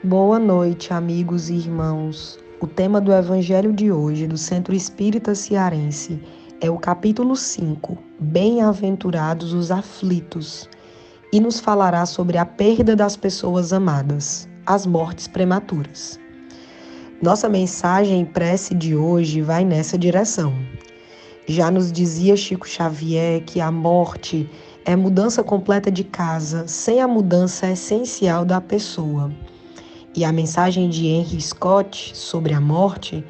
Boa noite, amigos e irmãos. O tema do Evangelho de hoje, do Centro Espírita Cearense, é o capítulo 5, Bem-aventurados os aflitos, e nos falará sobre a perda das pessoas amadas, as mortes prematuras. Nossa mensagem e prece de hoje vai nessa direção. Já nos dizia Chico Xavier que a morte é mudança completa de casa, sem a mudança essencial da pessoa. E a mensagem de Henry Scott sobre a morte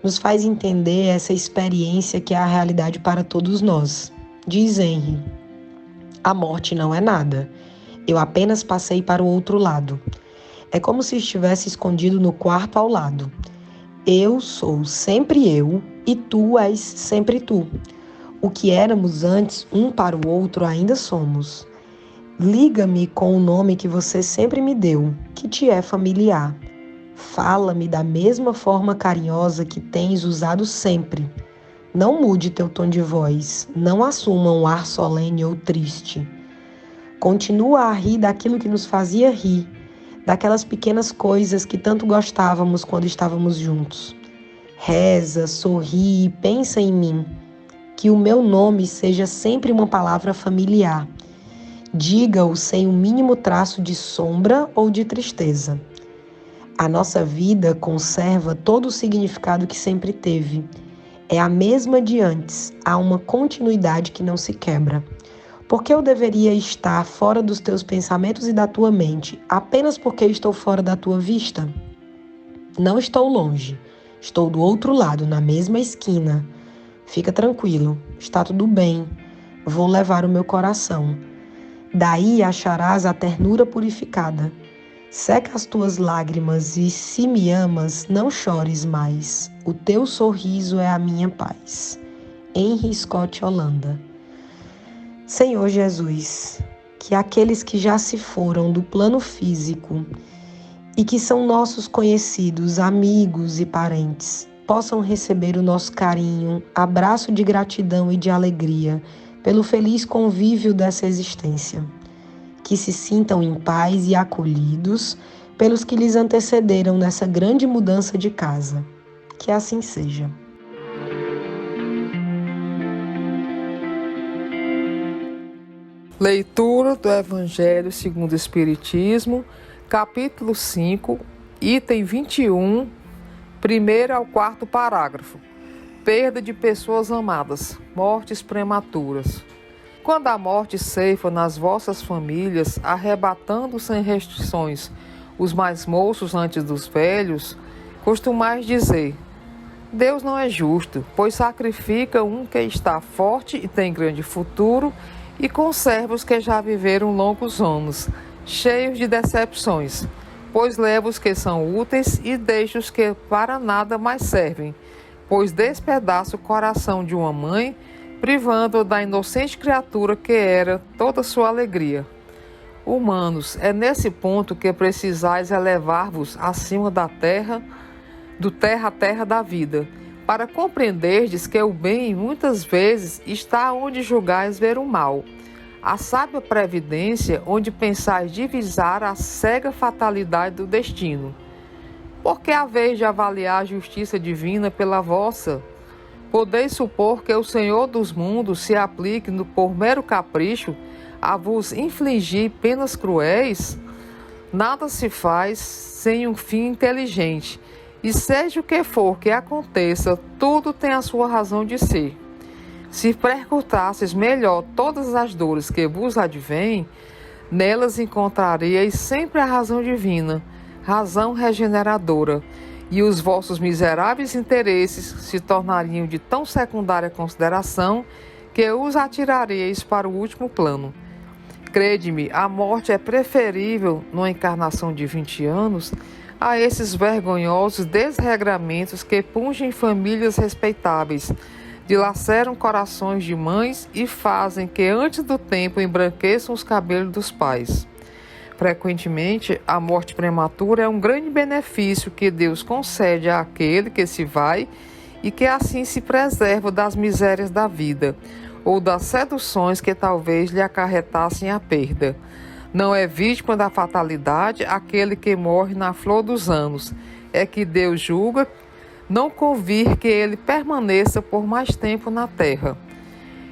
nos faz entender essa experiência que é a realidade para todos nós. Diz Henry: a morte não é nada. Eu apenas passei para o outro lado. É como se estivesse escondido no quarto ao lado. Eu sou sempre eu e tu és sempre tu. O que éramos antes, um para o outro, ainda somos. Liga-me com o nome que você sempre me deu, que te é familiar. Fala-me da mesma forma carinhosa que tens usado sempre. Não mude teu tom de voz, não assuma um ar solene ou triste. Continua a rir daquilo que nos fazia rir, daquelas pequenas coisas que tanto gostávamos quando estávamos juntos. Reza, sorri e pensa em mim, que o meu nome seja sempre uma palavra familiar. Diga-o sem o mínimo traço de sombra ou de tristeza. A nossa vida conserva todo o significado que sempre teve. É a mesma de antes, há uma continuidade que não se quebra. Por que eu deveria estar fora dos teus pensamentos e da tua mente, apenas porque estou fora da tua vista? Não estou longe, estou do outro lado, na mesma esquina. Fica tranquilo, está tudo bem, vou levar o meu coração. Daí acharás a ternura purificada. Seca as tuas lágrimas e, se me amas, não chores mais. O teu sorriso é a minha paz. Henry Scott, Holanda. Senhor Jesus, que aqueles que já se foram do plano físico e que são nossos conhecidos, amigos e parentes, possam receber o nosso carinho, abraço de gratidão e de alegria pelo feliz convívio dessa existência. Que se sintam em paz e acolhidos pelos que lhes antecederam nessa grande mudança de casa. Que assim seja. Leitura do Evangelho segundo o Espiritismo, capítulo 5, item 21, 1º ao 4º parágrafo. Perda de pessoas amadas, mortes prematuras. Quando a morte ceifa nas vossas famílias, arrebatando sem restrições os mais moços antes dos velhos, costumais dizer: Deus não é justo, pois sacrifica um que está forte e tem grande futuro, e conserva os que já viveram longos anos, cheios de decepções, pois leva os que são úteis e deixa os que para nada mais servem, pois despedaça o coração de uma mãe, privando-o da inocente criatura que era toda sua alegria. Humanos, é nesse ponto que precisais elevar-vos acima da terra, do terra a terra da vida, para compreenderdes que o bem muitas vezes está onde julgais ver o mal, a sábia previdência onde pensais divisar a cega fatalidade do destino. Porque a vez de avaliar a justiça divina pela vossa, podeis supor que o Senhor dos mundos se aplique por mero capricho a vos infligir penas cruéis? Nada se faz sem um fim inteligente, e seja o que for que aconteça, tudo tem a sua razão de ser. Se percutasses melhor todas as dores que vos advêm, nelas encontraríeis sempre a razão divina, razão regeneradora, e os vossos miseráveis interesses se tornariam de tão secundária consideração que os atiraríeis para o último plano. Crede-me, a morte é preferível, numa encarnação de 20 anos, a esses vergonhosos desregramentos que pungem famílias respeitáveis, dilaceram corações de mães e fazem que antes do tempo embranqueçam os cabelos dos pais. Frequentemente, a morte prematura é um grande benefício que Deus concede àquele que se vai e que assim se preserva das misérias da vida ou das seduções que talvez lhe acarretassem a perda. Não é vítima da fatalidade aquele que morre na flor dos anos. É que Deus julga não convir que ele permaneça por mais tempo na terra.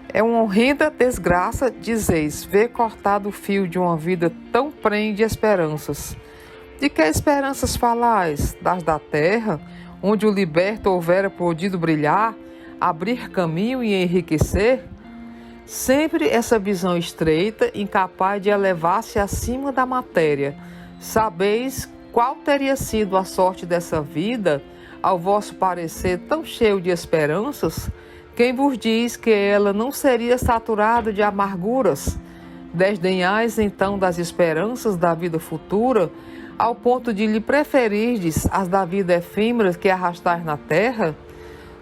É uma horrenda desgraça, dizeis, ver cortado o fio de uma vida tão prenhe de esperanças. De que esperanças falais? Das da terra, onde o liberto houvera podido brilhar, abrir caminho e enriquecer? Sempre essa visão estreita, incapaz de elevar-se acima da matéria. Sabeis qual teria sido a sorte dessa vida, ao vosso parecer tão cheio de esperanças? Quem vos diz que ela não seria saturada de amarguras? Desdenhais então das esperanças da vida futura, ao ponto de lhe preferirdes as da vida efêmera que arrastais na terra?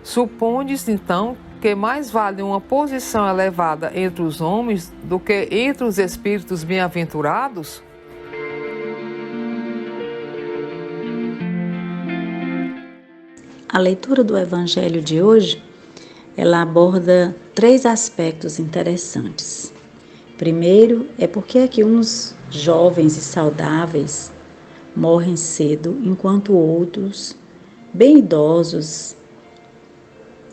Supondes então que mais vale uma posição elevada entre os homens do que entre os espíritos bem-aventurados? A leitura do Evangelho de hoje, ela aborda 3 aspectos interessantes. Primeiro, é porque aqui uns jovens e saudáveis morrem cedo, enquanto outros, bem idosos,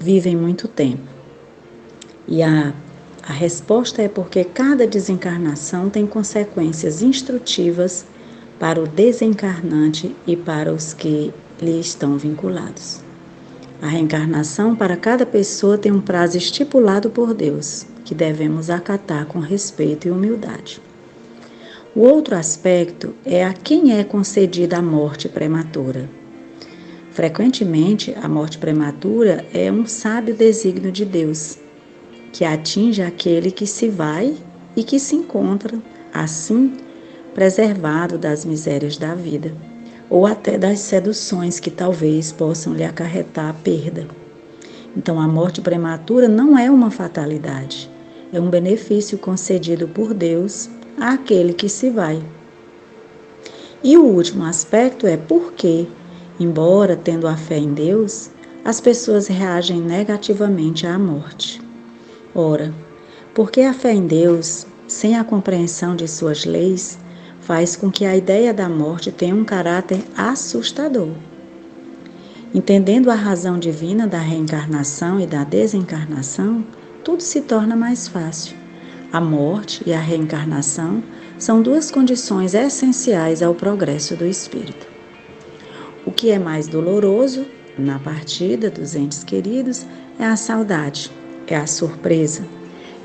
vivem muito tempo. E a resposta é porque cada desencarnação tem consequências instrutivas para o desencarnante e para os que lhe estão vinculados. A reencarnação para cada pessoa tem um prazo estipulado por Deus, que devemos acatar com respeito e humildade. O outro aspecto é a quem é concedida a morte prematura. Frequentemente, a morte prematura é um sábio desígnio de Deus, que atinge aquele que se vai e que se encontra, assim, preservado das misérias da vida, ou até das seduções que talvez possam lhe acarretar a perda. Então, a morte prematura não é uma fatalidade, é um benefício concedido por Deus àquele que se vai. E o último aspecto é por que, embora tendo a fé em Deus, as pessoas reagem negativamente à morte. Ora, porque a fé em Deus, sem a compreensão de suas leis, faz com que a ideia da morte tenha um caráter assustador. Entendendo a razão divina da reencarnação e da desencarnação, tudo se torna mais fácil. A morte e a reencarnação são 2 condições essenciais ao progresso do espírito. O que é mais doloroso na partida dos entes queridos é a saudade, é a surpresa,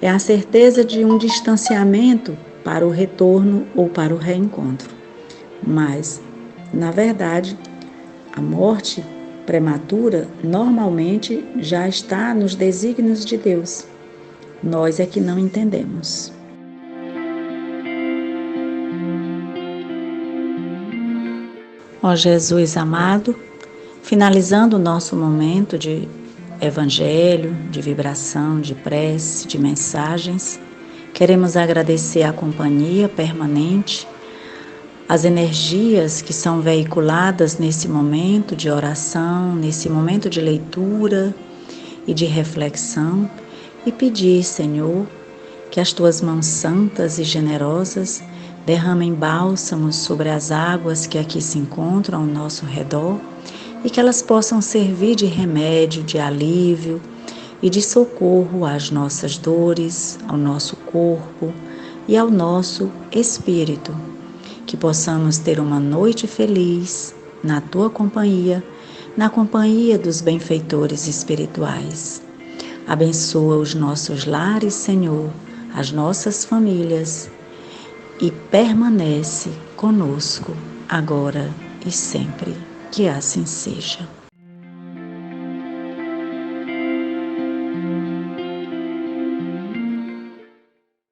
é a certeza de um distanciamento para o retorno ou para o reencontro. Mas, na verdade, a morte prematura normalmente já está nos desígnios de Deus. Nós é que não entendemos. Ó Jesus amado, finalizando o nosso momento de evangelho, de vibração, de prece, de mensagens, queremos agradecer a companhia permanente, as energias que são veiculadas nesse momento de oração, nesse momento de leitura e de reflexão, e pedir, Senhor, que as Tuas mãos santas e generosas derramem bálsamos sobre as águas que aqui se encontram ao nosso redor e que elas possam servir de remédio, de alívio e de socorro às nossas dores, ao nosso corpo e ao nosso espírito. Que possamos ter uma noite feliz na Tua companhia, na companhia dos benfeitores espirituais. Abençoa os nossos lares, Senhor, as nossas famílias, e permanece conosco, agora e sempre. Que assim seja.